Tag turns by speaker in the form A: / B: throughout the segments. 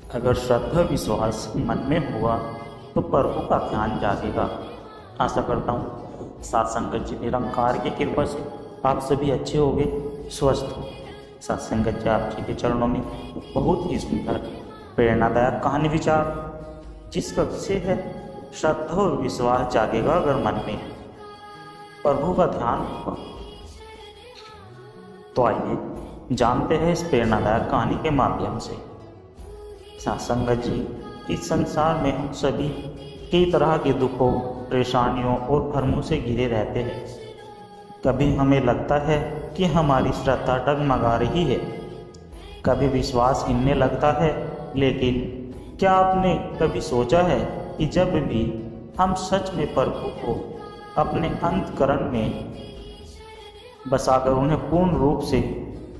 A: अगर श्रद्धा विश्वास मन में हुआ तो प्रभु का ध्यान जागेगा। आशा करता हूँ सत्संगत जी निरंकार की कृपा से आप सभी अच्छे होंगे, स्वस्थ हो। सत्संगत जी आप जी के चरणों में बहुत ही सुंदर प्रेरणादायक कहानी विचार जिसका विषय है श्रद्धा और विश्वास जागेगा अगर मन में प्रभु का ध्यान होगा। तो आइए जानते हैं इस प्रेरणादायक कहानी के माध्यम से। सत्संगत जी, इस संसार में हम सभी कई तरह के दुखों, परेशानियों और भ्रमों से घिरे रहते हैं। कभी हमें लगता है कि हमारी श्रद्धा डगमगा रही है, कभी विश्वास हिलने लगता है। लेकिन क्या आपने कभी सोचा है कि जब भी हम सच में प्रभु को अपने अंतःकरण में बसाकर उन्हें पूर्ण रूप से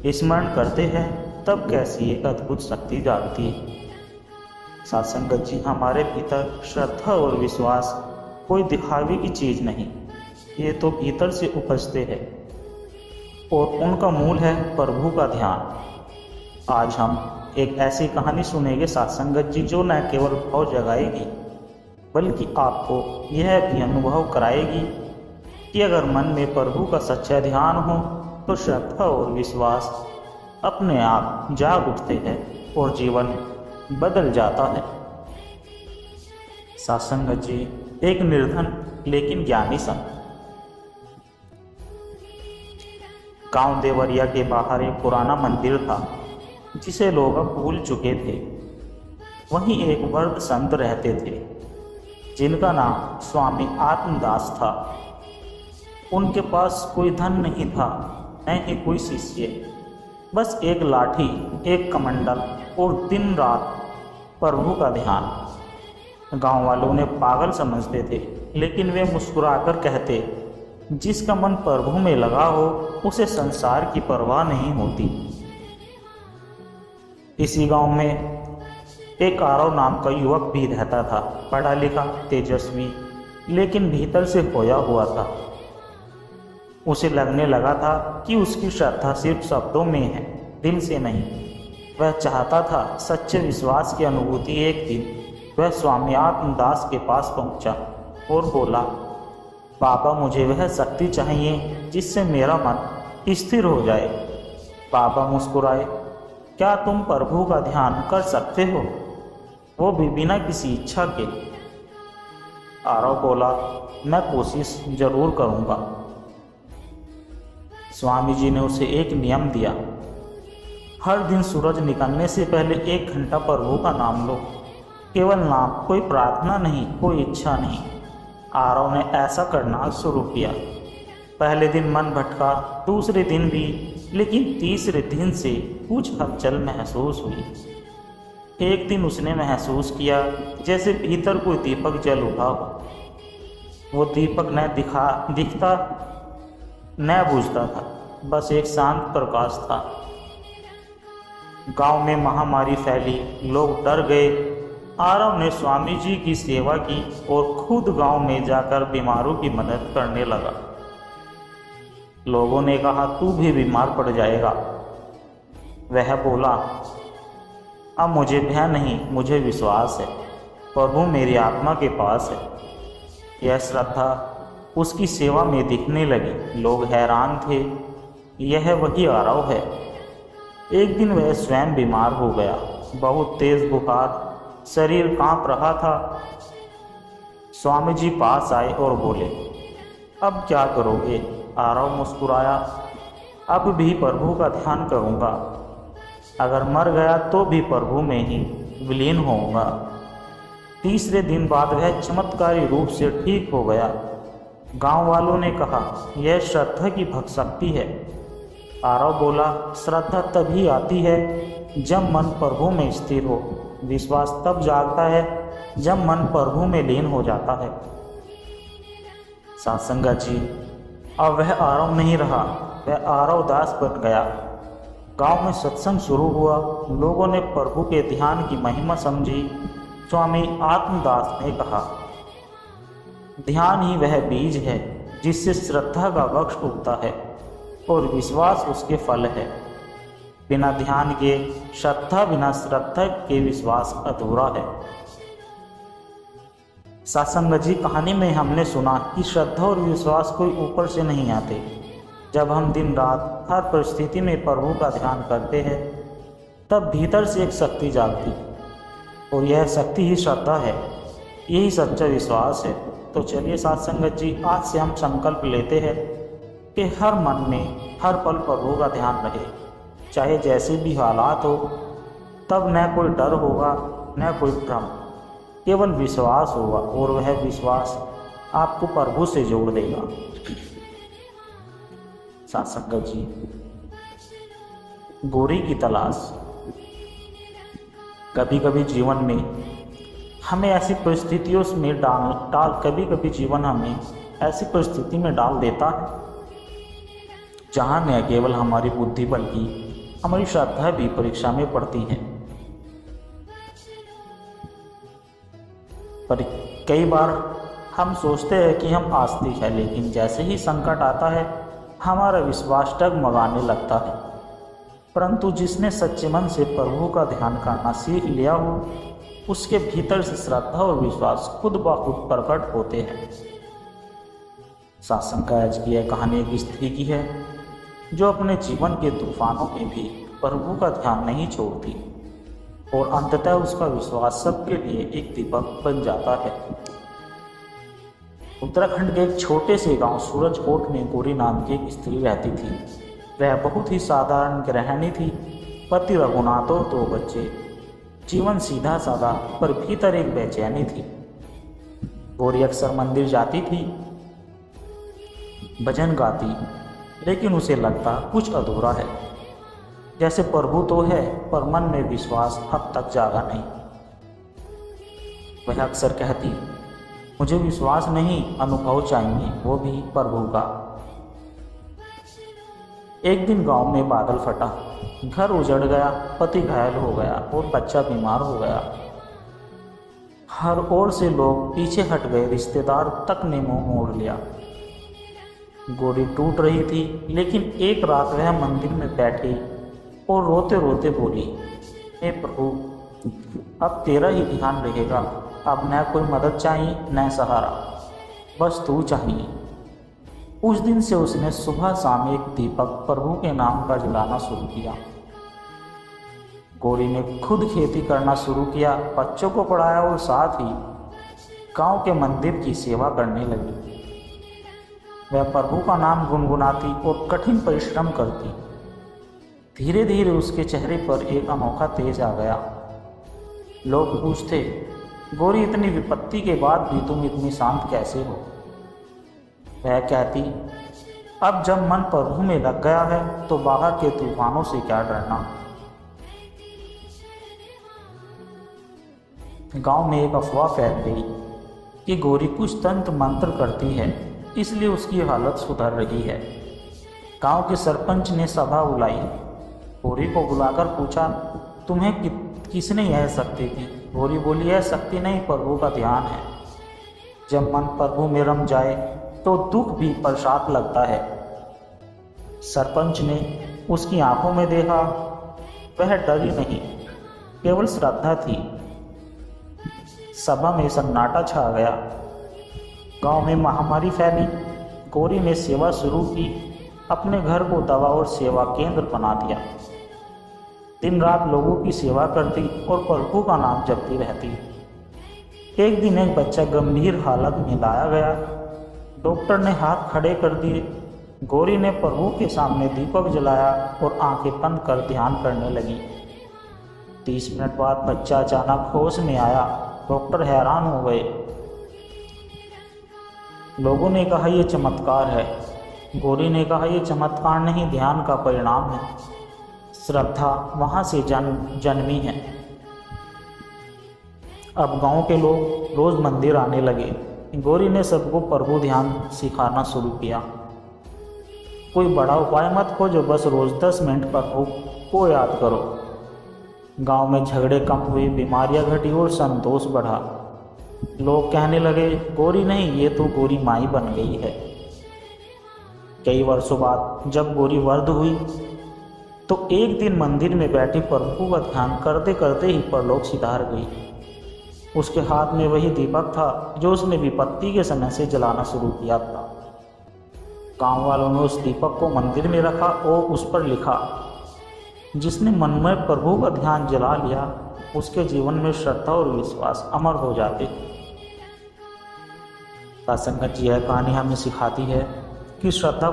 A: स्मरण करते हैं, तब कैसी एक अद्भुत शक्ति जागती है। सत्संगत जी, हमारे भीतर श्रद्धा और विश्वास कोई दिखावे की चीज नहीं, ये तो भीतर से उपजते हैं और उनका मूल है प्रभु का ध्यान। आज हम एक ऐसी कहानी सुनेंगे सत्संगत जी, जो न केवल भाव जगाएगी बल्कि आपको यह भी अनुभव कराएगी कि अगर मन में प्रभु का सच्चा ध्यान हो तो श्रद्धा और विश्वास अपने आप जाग उठते हैं और जीवन बदल जाता है। सत्संगत जी, एक निर्धन लेकिन ज्ञानी संत। गांव देवरिया के बाहर एक पुराना मंदिर था जिसे लोग अब भूल चुके थे। वहीं एक वृद्ध संत रहते थे जिनका नाम स्वामी आत्मदास था। उनके पास कोई धन नहीं था, न ही कोई शिष्य, बस एक लाठी, एक कमंडल और दिन रात प्रभु का ध्यान। गांव वालों उन्हें पागल समझते थे, लेकिन वे मुस्कुराकर कहते, जिसका मन प्रभु में लगा हो उसे संसार की परवाह नहीं होती। इसी गांव में एक आरव नाम का युवक भी रहता था, पढ़ा लिखा, तेजस्वी, लेकिन भीतर से खोया हुआ था। उसे लगने लगा था कि उसकी श्रद्धा सिर्फ शब्दों में है, दिल से नहीं। वह चाहता था सच्चे विश्वास की अनुभूति। एक दिन वह स्वामी आत्मदास के पास पहुंचा और बोला, बाबा, मुझे वह शक्ति चाहिए जिससे मेरा मन स्थिर हो जाए। बाबा मुस्कुराए, क्या तुम प्रभु का ध्यान कर सकते हो, वो भी बिना किसी इच्छा के? आरव बोला, मैं कोशिश जरूर करूँगा। स्वामी जी ने उसे एक नियम दिया, हर दिन सूरज निकलने से पहले 1 घंटा प्रभु का नाम लो। केवल नाम, कोई प्रार्थना नहीं, कोई इच्छा नहीं। आरव ने ऐसा करना शुरू किया। पहले दिन मन भटका, दूसरे दिन भी, लेकिन तीसरे दिन से कुछ हलचल महसूस हुई। एक दिन उसने महसूस किया जैसे भीतर कोई दीपक जल उठा हो। वो दीपक न दिखता न बुझता था, बस एक शांत प्रकाश था। गांव में महामारी फैली, लोग डर गए। आरव ने स्वामी जी की सेवा की और खुद गांव में जाकर बीमारों की मदद करने लगा। लोगों ने कहा, तू भी बीमार पड़ जाएगा। वह बोला, अब मुझे भय नहीं, मुझे विश्वास है, प्रभु मेरी आत्मा के पास है। यह श्रद्धा उसकी सेवा में दिखने लगी। लोग हैरान थे, यह वही आरव है। एक दिन वह स्वयं बीमार हो गया, बहुत तेज बुखार, शरीर कांप रहा था। स्वामी जी पास आए और बोले, अब क्या करोगे? आरव मुस्कुराया, अब भी प्रभु का ध्यान करूँगा। अगर मर गया तो भी प्रभु में ही विलीन होऊंगा। तीसरे दिन बाद वह चमत्कारी रूप से ठीक हो गया। गांव वालों ने कहा, यह श्रद्धा की भक्ति है। आरव बोला, श्रद्धा तभी आती है जब मन प्रभु में स्थिर हो। विश्वास तब जागता है जब मन प्रभु में लीन हो जाता है। सत्संगत जी, अब वह आरव नहीं रहा, वह आरव दास बन गया। गांव में सत्संग शुरू हुआ, लोगों ने प्रभु के ध्यान की महिमा समझी। स्वामी आत्मदास ने कहा, ध्यान ही वह बीज है जिससे श्रद्धा का वृक्ष उगता है और विश्वास उसके फल है। बिना ध्यान के श्रद्धा, बिना श्रद्धा के विश्वास अधूरा है। सत्संग जी, कहानी में हमने सुना कि श्रद्धा और विश्वास कोई ऊपर से नहीं आते। जब हम दिन रात हर परिस्थिति में प्रभु का ध्यान करते हैं, तब भीतर से एक शक्ति जागती, और यह शक्ति ही श्रद्धा है, यही सच्चा विश्वास है। तो चलिए साथ संगत जी, आज से हम संकल्प लेते हैं कि हर मन में हर पल प्रभु का ध्यान रहे, चाहे जैसे भी हालात हो। तब न कोई डर होगा, न कोई भ्रम, केवल विश्वास होगा, और वह विश्वास आपको प्रभु से जोड़ देगा। साथ संगत जी, गोरी की तलाश। कभी कभी जीवन में हमें ऐसी परिस्थितियों में कभी जीवन हमें ऐसी परिस्थिति में डाल देता है जहाँ न केवल हमारी बुद्धि बल्कि हमारी श्रद्धा भी परीक्षा में पड़ती है। पर कई बार हम सोचते हैं कि हम आस्तिक हैं, लेकिन जैसे ही संकट आता है हमारा विश्वास डगमगाने लगता है। परंतु जिसने सच्चे मन से प्रभु का ध्यान करना सीख लिया हो, उसके भीतर से श्रद्धा और विश्वास खुद ब खुद प्रकट होते हैं। सत्संग का आज की यह कहानी एक स्त्री की है जो अपने जीवन के तूफानों में भी प्रभु का ध्यान नहीं छोड़ती, और अंततः उसका विश्वास सबके लिए एक दीपक बन जाता है। उत्तराखंड के एक छोटे से गांव सूरजकोट में गौरी नाम की एक स्त्री रहती थी। वह बहुत ही साधारण गृहिणी थी, पति रघुनाथ और 2 बच्चे। जीवन सीधा साधा, पर भीतर एक बेचैनी थी। गौरी अक्सर मंदिर जाती थी, भजन गाती, लेकिन उसे लगता कुछ अधूरा है, जैसे प्रभु तो है पर मन में विश्वास अब तक जागा नहीं। वह अक्सर कहती, मुझे विश्वास नहीं, अनुभव चाहिए, वो भी प्रभु का। एक दिन गांव में बादल फटा, घर उजड़ गया, पति घायल हो गया और बच्चा बीमार हो गया। हर ओर से लोग पीछे हट गए, रिश्तेदार तक ने मुंह मोड़ लिया। गौरी टूट रही थी, लेकिन एक रात वह मंदिर में बैठी और रोते रोते बोली, हे प्रभु, अब तेरा ही ध्यान रहेगा। अब न कोई मदद चाहिए, न सहारा, बस तू चाहिए। उस दिन से उसने सुबह शाम एक दीपक प्रभु के नाम का जलाना शुरू किया। गौरी ने खुद खेती करना शुरू किया, बच्चों को पढ़ाया और साथ ही गांव के मंदिर की सेवा करने लगी। वह प्रभु का नाम गुनगुनाती और कठिन परिश्रम करती। धीरे धीरे उसके चेहरे पर एक अनोखा तेज आ गया। लोग पूछते, गौरी, इतनी विपत्ति के बाद भी तुम इतनी शांत कैसे हो? वह कहती, अब जब मन प्रभु में लग गया है तो बाहर के तूफानों से क्या डरना। गांव में एक अफवाह फैल गई कि गौरी कुछ तंत्र मंत्र करती है, इसलिए उसकी हालत सुधर रही है। गांव के सरपंच ने सभा बुलाई। गौरी को बुलाकर पूछा, तुम्हें किसने यह शक्ति दी? गौरी बोली, यह शक्ति नहीं, प्रभु का ध्यान है। जब मन प्रभु में रम जाए तो दुख भी प्रसाद लगता है। सरपंच ने उसकी आंखों में देखा, वह डरी नहीं, केवल श्रद्धा थी। सभा में सन्नाटा छा गया। गांव में महामारी फैली। गौरी ने सेवा शुरू की, अपने घर को दवा और सेवा केंद्र बना दिया। दिन रात लोगों की सेवा करती और प्रभु का नाम जपती रहती। एक दिन एक बच्चा गंभीर हालत में लाया गया। डॉक्टर ने हाथ खड़े कर दिए। गौरी ने प्रभु के सामने दीपक जलाया और आंखें बंद कर ध्यान करने लगी। 30 मिनट बाद बच्चा अचानक होश में आया। डॉक्टर हैरान हो गए। लोगों ने कहा, यह चमत्कार है। गौरी ने कहा, यह चमत्कार नहीं, ध्यान का परिणाम है। श्रद्धा वहाँ से जन्मी है। अब गांव के लोग रोज मंदिर आने लगे। गौरी ने सबको प्रभु ध्यान सिखाना शुरू किया। कोई बड़ा उपाय मत खोजो, बस रोज 10 मिनट प्रभु को याद करो। गांव में झगड़े कम हुए, बीमारियां घटी और संतोष बढ़ा। लोग कहने लगे, गौरी नहीं, ये तो गौरी माई बन गई है। कई वर्षों बाद जब गौरी वृद्ध हुई तो एक दिन मंदिर में बैठी प्रभु का ध्यान करते करते ही परलोक सिधार गई। उसके हाथ में वही दीपक था जो उसने विपत्ति के समय से जलाना शुरू किया था। गांव वालों ने उस दीपक को मंदिर में रखा और उस पर लिखा, जिसने मन में प्रभु का ध्यान जला लिया उसके जीवन में श्रद्धा और विश्वास अमर हो जाते। संगत जी, यह कहानी हमें सिखाती है कि श्रद्धा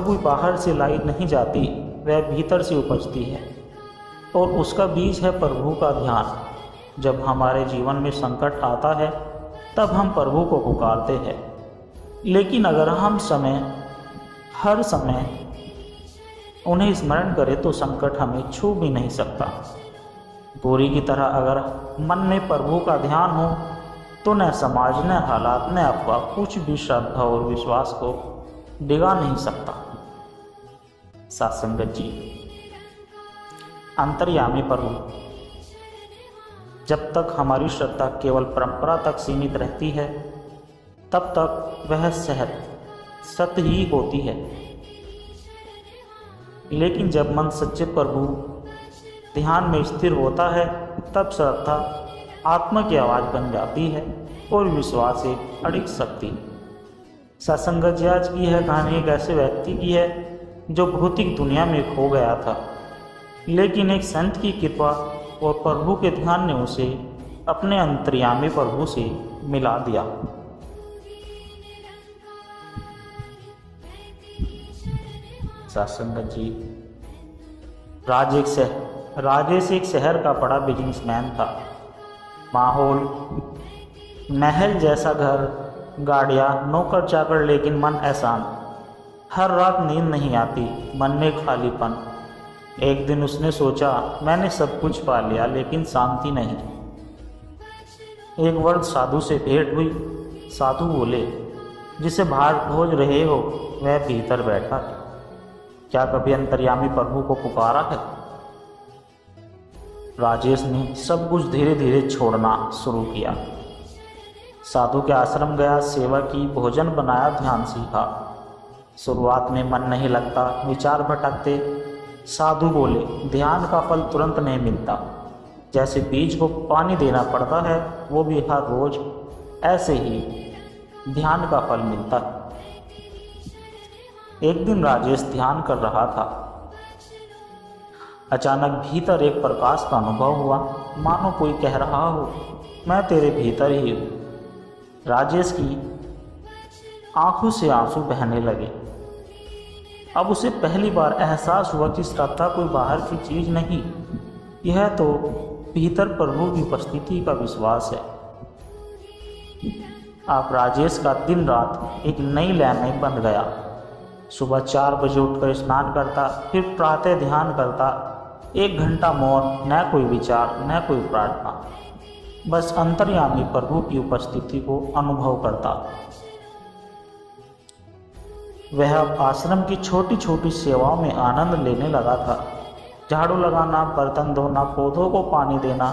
A: कोई बाहर से लाई नहीं जाती, वह भीतर से उपजती है और उसका बीज है प्रभु का ध्यान। जब हमारे जीवन में संकट आता है तब हम प्रभु को पुकारते हैं, लेकिन अगर हम हर समय उन्हें स्मरण करें तो संकट हमें छू भी नहीं सकता। बोरी की तरह अगर मन में प्रभु का ध्यान हो तो न समाज, न हालात, न अफवाह कुछ भी श्रद्धा और विश्वास को डिगा नहीं सकता। सत्संगत जी, अंतर्यामी प्रभु, जब तक हमारी श्रद्धा केवल परंपरा तक सीमित रहती है तब तक वह सत्य ही होती है, लेकिन जब मन सच्चे प्रभु ध्यान में स्थिर होता है तब श्रद्धा आत्मा की आवाज़ बन जाती है और विश्वास एक अड़िग शक्ति। सत्संगत जी, आज की यह कहानी एक ऐसे व्यक्ति की है जो भौतिक दुनिया में खो गया था, लेकिन एक संत की कृपा और प्रभु के ध्यान ने उसे अपने अंतर्यामी प्रभु से मिला दिया। सत्संगत जी, राजेश एक शहर का बड़ा बिजनेसमैन था। माहौल, महल जैसा घर, गाड़ियाँ, नौकर चाकर, लेकिन मन अशांत। हर रात नींद नहीं आती, मन में खालीपन। एक दिन उसने सोचा, मैंने सब कुछ पा लिया लेकिन शांति नहीं। एक वृद्ध साधु से भेंट हुई। साधु बोले, जिसे बाहर खोज रहे हो वह भीतर बैठा है, क्या कभी अंतर्यामी प्रभु को पुकारा है? राजेश ने सब कुछ धीरे धीरे छोड़ना शुरू किया। साधु के आश्रम गया, सेवा की, भोजन बनाया, ध्यान सीखा। शुरुआत में मन नहीं लगता, विचार भटकते। साधु बोले, ध्यान का फल तुरंत नहीं मिलता। जैसे बीज को पानी देना पड़ता है, वो भी हर रोज, ऐसे ही ध्यान का फल मिलता है। एक दिन राजेश ध्यान कर रहा था। अचानक भीतर एक प्रकाश का अनुभव हुआ, मानो कोई कह रहा हो, मैं तेरे भीतर ही हूँ। राजेश की आंखों से आंसू बहने लगे। अब उसे पहली बार एहसास हुआ कि श्रद्धा कोई बाहर की चीज नहीं, यह तो भीतर प्रभु की उपस्थिति का विश्वास है। आप राजेश का दिन रात एक नई लाइन में बन गया। सुबह 4 बजे उठकर स्नान करता, फिर प्रातः ध्यान करता। 1 घंटा मौन, न कोई विचार, न कोई प्रार्थना, बस अंतर्यामी प्रभु की उपस्थिति को अनुभव करता। वह अब आश्रम की छोटी छोटी सेवाओं में आनंद लेने लगा था। झाड़ू लगाना, बर्तन धोना, पौधों को पानी देना।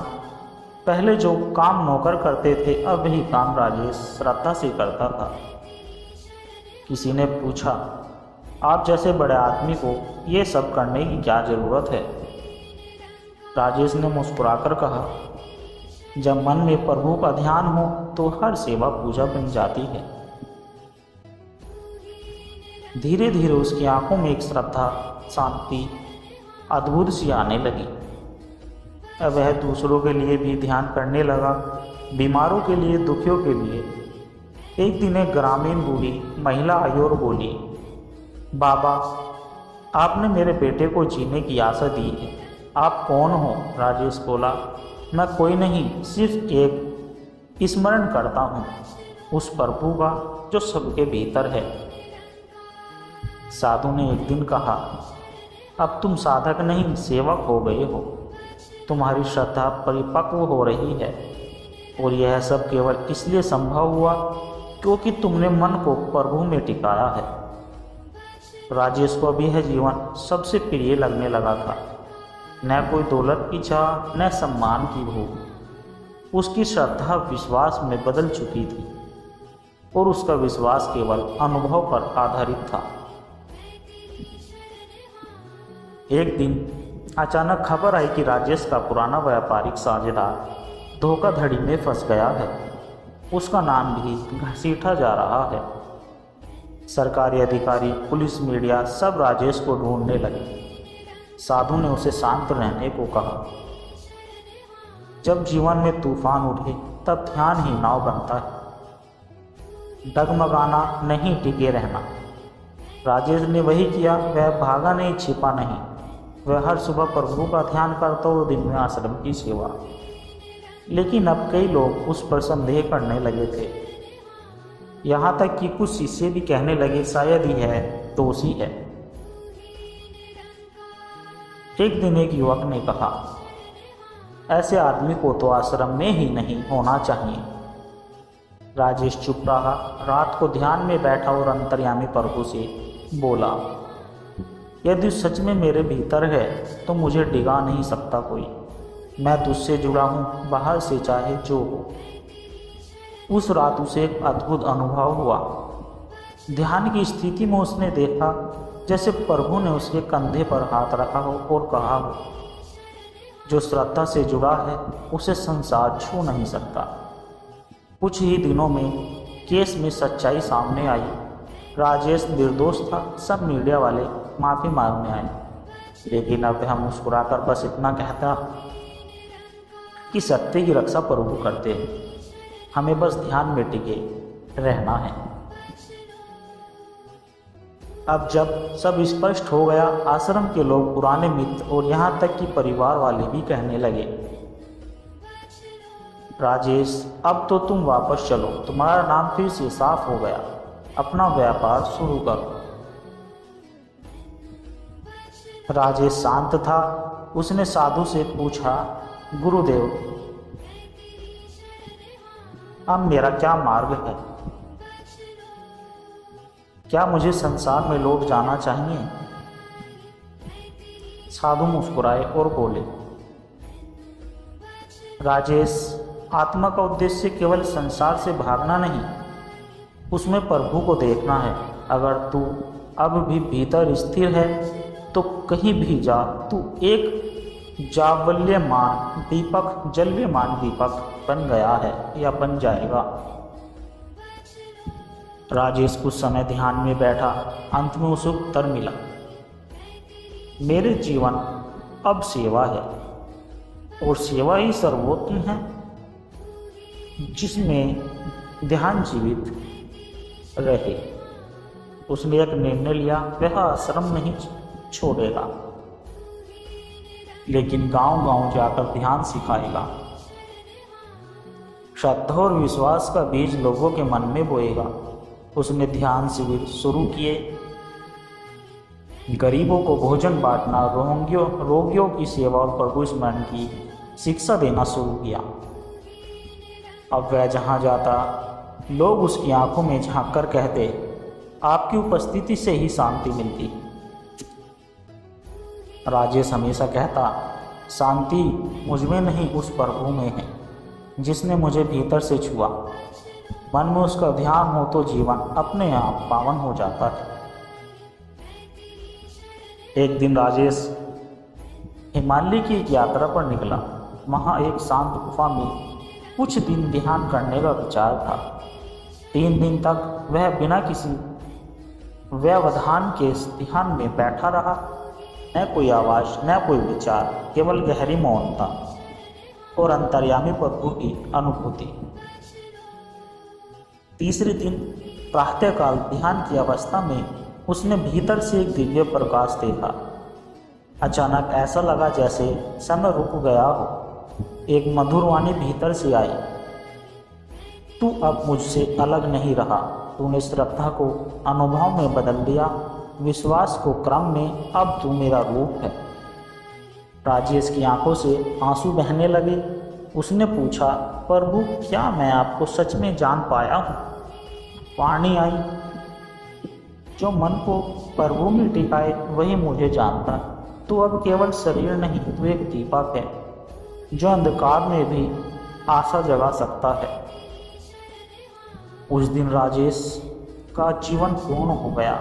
A: पहले जो काम नौकर करते थे, अब वही काम राजेश श्रद्धा से करता था। किसी ने पूछा, आप जैसे बड़े आदमी को ये सब करने की क्या जरूरत है? राजेश ने मुस्कुराकर कहा, जब मन में प्रभु का ध्यान हो तो हर सेवा पूजा बन जाती है। धीरे धीरे उसकी आंखों में एक श्रद्धा, शांति अद्भुत सी आने लगी। अब वह दूसरों के लिए भी ध्यान करने लगा, बीमारों के लिए, दुखियों के लिए। एक दिन एक ग्रामीण बूढ़ी महिला आई और बोली, बाबा, आपने मेरे बेटे को जीने की आशा दी है, आप कौन हो? राजेश बोला, मैं कोई नहीं, सिर्फ एक स्मरण करता हूँ उस प्रभु का जो सबके भीतर है। साधु ने एक दिन कहा, अब तुम साधक नहीं, सेवक हो गए हो। तुम्हारी श्रद्धा परिपक्व हो रही है और यह सब केवल इसलिए संभव हुआ क्योंकि तुमने मन को प्रभु में टिकाया है। राजेश को अभी यह जीवन सबसे प्रिय लगने लगा था। न कोई दौलत की चाह, न सम्मान की भूख। उसकी श्रद्धा विश्वास में बदल चुकी थी और उसका विश्वास केवल अनुभव पर आधारित था। एक दिन अचानक खबर आई कि राजेश का पुराना व्यापारिक साझेदार धोखाधड़ी में फंस गया है। उसका नाम भी घसीटा जा रहा है। सरकारी अधिकारी, पुलिस, मीडिया सब राजेश को ढूंढने लगे। साधु ने उसे शांत रहने को कहा। जब जीवन में तूफान उठे तब ध्यान ही नाव बनता है। डगमगाना नहीं, टिके रहना। राजेश ने वही किया। वह भागा नहीं, छिपा नहीं। वह हर सुबह प्रभु का ध्यान करता और दिन में आश्रम की सेवा। लेकिन अब कई लोग उस पर संदेह करने लगे थे। यहाँ तक कि कुछ शिष्य भी कहने लगे शायद ही है, दोषी है। एक दिन एक युवक ने कहा, ऐसे आदमी को तो आश्रम में ही नहीं होना चाहिए। राजेश चुप रहा। रात को ध्यान में बैठा और अंतर्यामी प्रभु से बोला, यदि सच में मेरे भीतर है तो मुझे डिगा नहीं सकता कोई। मैं तुझसे जुड़ा हूँ, बाहर से चाहे जो हो। उस रात उसे एक अद्भुत अनुभव हुआ। ध्यान की स्थिति में उसने देखा जैसे प्रभु ने उसके कंधे पर हाथ रखा हो और कहा हो, जो श्रद्धा से जुड़ा है उसे संसार छू नहीं सकता। कुछ ही दिनों में केस में सच्चाई सामने आई। राजेश निर्दोष था। सब मीडिया वाले माफ़ी मांगने आए। लेकिन अब हम मुस्कुराकर बस इतना कहता कि सत्य की रक्षा प्रभु करते हैं। हमें बस ध्यान में टिके रहना है। अब जब सब स्पष्ट हो गया, आश्रम के लोग, पुराने मित्र और यहाँ तक कि परिवार वाले भी कहने लगे, राजेश अब तो तुम वापस चलो, तुम्हारा नाम फिर से साफ हो गया, अपना व्यापार शुरू करो। राजेश शांत था। उसने साधु से पूछा, गुरुदेव, अब मेरा क्या मार्ग है? क्या मुझे संसार में लौट जाना चाहिए? साधु मुस्कुराए और बोले, राजेश, आत्मा का उद्देश्य केवल संसार से भागना नहीं, उसमें प्रभु को देखना है। अगर तू अब भी भीतर स्थिर है तो कहीं भी जा, तू एक जावल्यमान दीपक, जलव्यमान दीपक बन गया है या बन जाएगा। राजेश कुछ समय ध्यान में बैठा। अंत में उसे उत्तर मिला, मेरे जीवन अब सेवा है और सेवा ही सर्वोत्तम है, जिसमें ध्यान जीवित रहे। उसने एक निर्णय लिया, वह आश्रम नहीं छोड़ेगा, लेकिन गांव-गांव जाकर ध्यान सिखाएगा। श्रद्धा और विश्वास का बीज लोगों के मन में बोएगा। उसने ध्यान शिविर शुरू किए, गरीबों को भोजन बांटना, रोगियों की सेवा और प्रभु स्मरण की शिक्षा देना शुरू किया। अब वह जहाँ जाता, लोग उसकी आंखों में झांक कर कहते, आपकी उपस्थिति से ही शांति मिलती। राजेश हमेशा कहता, शांति मुझमें नहीं, उस प्रभु में है जिसने मुझे भीतर से छुआ। मन में उसका ध्यान हो तो जीवन अपने आप पावन हो जाता है। एक दिन राजेश हिमालय की एक यात्रा पर निकला। वहाँ एक शांत गुफा में कुछ दिन ध्यान करने का विचार था। 3 दिन तक वह बिना किसी व्यवधान के ध्यान में बैठा रहा। न कोई आवाज़, न कोई विचार, केवल गहरी मौनता और अंतर्यामी प्रभु की अनुभूति। तीसरे दिन प्रातःकाल ध्यान की अवस्था में उसने भीतर से एक दिव्य प्रकाश देखा। अचानक ऐसा लगा जैसे समय रुक गया हो। एक मधुर वाणी भीतर से आई, तू अब मुझसे अलग नहीं रहा। तूने श्रद्धा को अनुभव में बदल दिया, विश्वास को क्रम में। अब तू मेरा रूप है। राजेश की आंखों से आंसू बहने लगे। उसने पूछा, प्रभु, क्या मैं आपको सच में जान पाया हूँ? वाणी आई, जो मन को प्रभु में टिकाए वही मुझे जानता है। तू अब केवल शरीर नहीं, तू एक दीपक है जो अंधकार में भी आशा जगा सकता है। उस दिन राजेश का जीवन पूर्ण हो गया।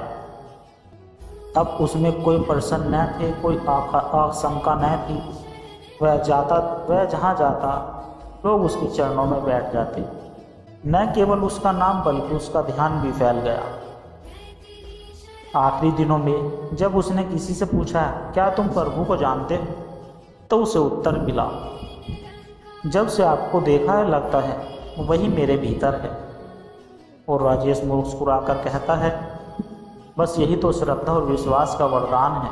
A: अब उसमें कोई प्रश्न न थे, कोई आशंका न थी। वह जहाँ जाता लोग उसके चरणों में बैठ जाते। न केवल उसका नाम बल्कि उसका ध्यान भी फैल गया। आखिरी दिनों में जब उसने किसी से पूछा, क्या तुम प्रभु को जानते हो, तो उसे उत्तर मिला, जब से आपको देखा है लगता है वही मेरे भीतर है। और राजेश मुस्कुराकर कहता है, बस यही तो श्रद्धा और विश्वास का वरदान है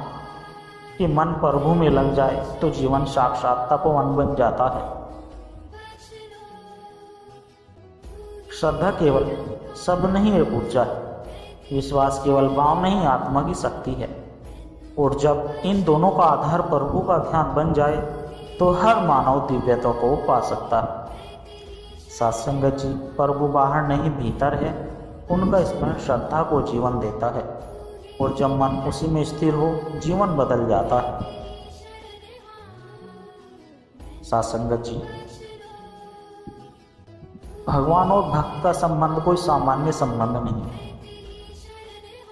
A: कि मन प्रभु में लग जाए तो जीवन साक्षात तपोवन बन जाता है। श्रद्धा केवल शब्द नहीं एक ऊर्जा है, विश्वास केवल भाव नहीं आत्मा की शक्ति है। और जब इन दोनों का आधार प्रभु का ध्यान बन जाए तो हर मानव दिव्यता को पा सकता है। सत्संगत जी, प्रभु बाहर नहीं भीतर है, उनका स्पर्श श्रद्धा को जीवन देता है और जब मन उसी में स्थिर हो जीवन बदल जाता है। सत्संगत जी, भगवान और भक्त का संबंध कोई सामान्य संबंध नहीं।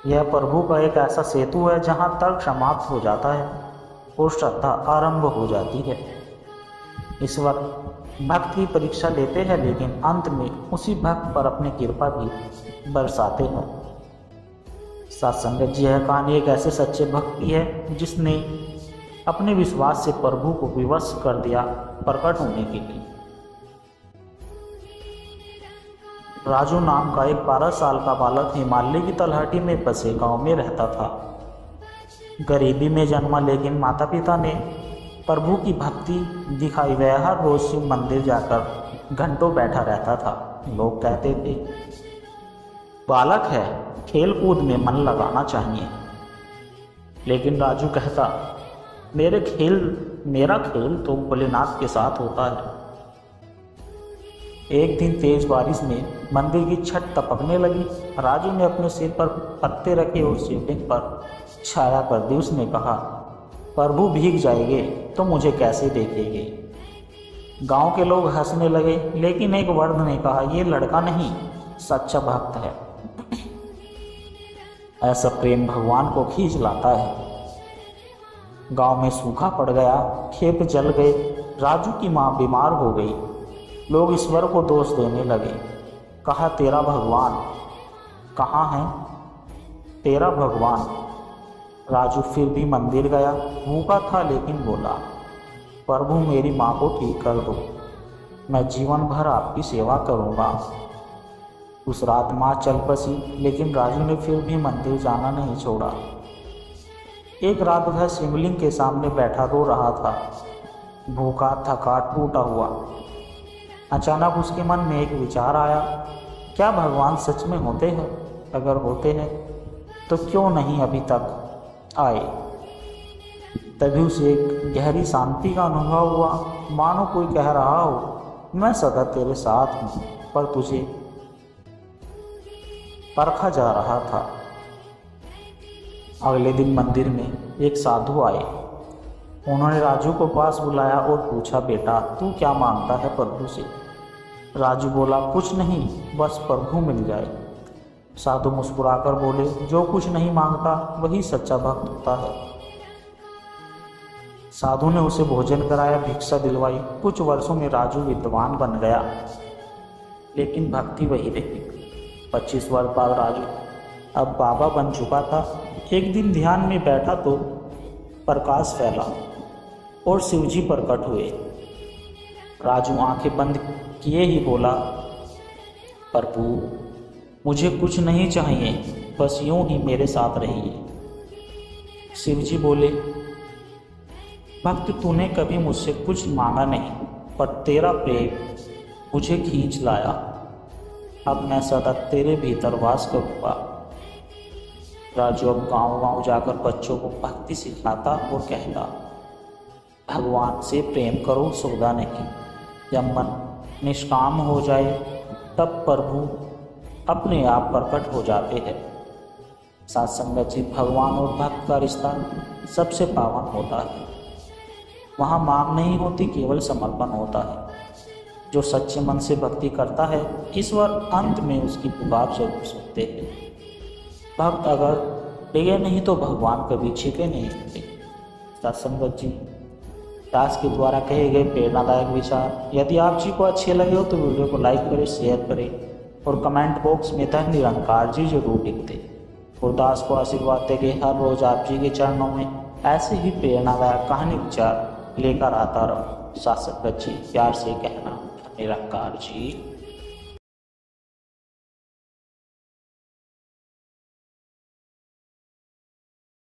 A: यह प्रभु का एक ऐसा सेतु है जहाँ तर्क समाप्त हो जाता है और श्रद्धा आरंभ हो जाती है। ईश्वर भक्त की परीक्षा लेते हैं, लेकिन अंत में उसी भक्त पर अपनी कृपा भी बरसाते हैं। सत्संगत जी, यह कहानी एक ऐसे सच्चे भक्त की है जिसने अपने विश्वास से प्रभु को विवश कर दिया प्रकट होने के लिए। राजू नाम का एक 12 साल का बालक हिमालय की तलहटी में बसे गांव में रहता था। गरीबी में जन्मा, लेकिन माता पिता ने प्रभु की भक्ति दिखाई। वह हर रोज शिव मंदिर जाकर घंटों बैठा रहता था। लोग कहते थे, बालक है, खेल कूद में मन लगाना चाहिए। लेकिन राजू कहता, मेरा खेल तो भोलेनाथ के साथ होता है। एक दिन तेज बारिश में मंदिर की छत टपकने लगी। राजू ने अपने सिर पर पत्ते रखे और शिवलिंग पर छाया कर दी। उसने कहा, प्रभु भीग जाएंगे तो मुझे कैसे देखेंगे। गांव के लोग हंसने लगे, लेकिन एक वर्द ने कहा, ये लड़का नहीं, सच्चा भक्त है। ऐसा प्रेम भगवान को खींच लाता है। गांव में सूखा पड़ गया, खेत जल गए, राजू की माँ बीमार हो गई। लोग ईश्वर को दोष देने लगे। कहा, तेरा भगवान कहाँ है, तेरा भगवान। राजू फिर भी मंदिर गया। भूखा था लेकिन बोला, प्रभु मेरी माँ को ठीक कर दो, मैं जीवन भर आपकी सेवा करूँगा। उस रात माँ चल बसी, लेकिन राजू ने फिर भी मंदिर जाना नहीं छोड़ा। एक रात वह शिवलिंग के सामने बैठा रो रहा था, भूखा, थका, टूटा हुआ। अचानक उसके मन में एक विचार आया, क्या भगवान सच में होते हैं? अगर होते हैं तो क्यों नहीं अभी तक आए? तभी उसे एक गहरी शांति का अनुभव हुआ, मानो कोई कह रहा हो, मैं सदा तेरे साथ हूँ, पर तुझे परखा जा रहा था। अगले दिन मंदिर में एक साधु आए। उन्होंने राजू को पास बुलाया और पूछा, बेटा तू क्या मांगता है प्रभु से? राजू बोला, कुछ नहीं, बस प्रभु मिल जाए। साधु मुस्कुराकर बोले, जो कुछ नहीं मांगता वही सच्चा भक्त होता है। साधु ने उसे भोजन कराया, भिक्षा दिलवाई। कुछ वर्षों में राजू विद्वान बन गया, लेकिन भक्ति वही रही। 25 वर्ष बाद राजू अब बाबा बन चुका था। एक दिन ध्यान में बैठा तो प्रकाश फैला और शिवजी प्रकट हुए। राजू आंखें बंद किए ही बोला, प्रभु मुझे कुछ नहीं चाहिए, बस यूं ही मेरे साथ रहिए। शिवजी बोले, भक्त तूने कभी मुझसे कुछ मांगा नहीं, पर तेरा प्रेम मुझे खींच लाया। अब मैं सदा तेरे भीतर वास करूँगा। राजू अब गांव-गांव जाकर बच्चों को भक्ति सिखाता और कहता, भगवान से प्रेम करो, सौदा नहीं। जब मन निष्काम हो जाए तब प्रभु अपने आप प्रकट हो जाते हैं। सत्संगत जी, भगवान और भक्त का रिश्ता सबसे पावन होता है। वहाँ मांग नहीं होती, केवल समर्पण होता है। जो सच्चे मन से भक्ति करता है, ईश्वर अंत में उसकी पुकार जरूर सुनते हैं। भक्त अगर प्रिय नहीं तो भगवान कभी छिपे नहीं होते। सत्संगत जी, दास के द्वारा कहे गए प्रेरणादायक विचार यदि आप जी को अच्छे लगे हो तो वीडियो को लाइक करें, शेयर करें और कमेंट बॉक्स में धन निरंकार जी जरूर लिख दें। और दास को आशीर्वाद दे के हर रोज आप जी के चरणों में ऐसे ही प्रेरणादायक कहानी विचार लेकर आता रहो। सत्संगत जी, प्यार से कहना, निरंकार जी।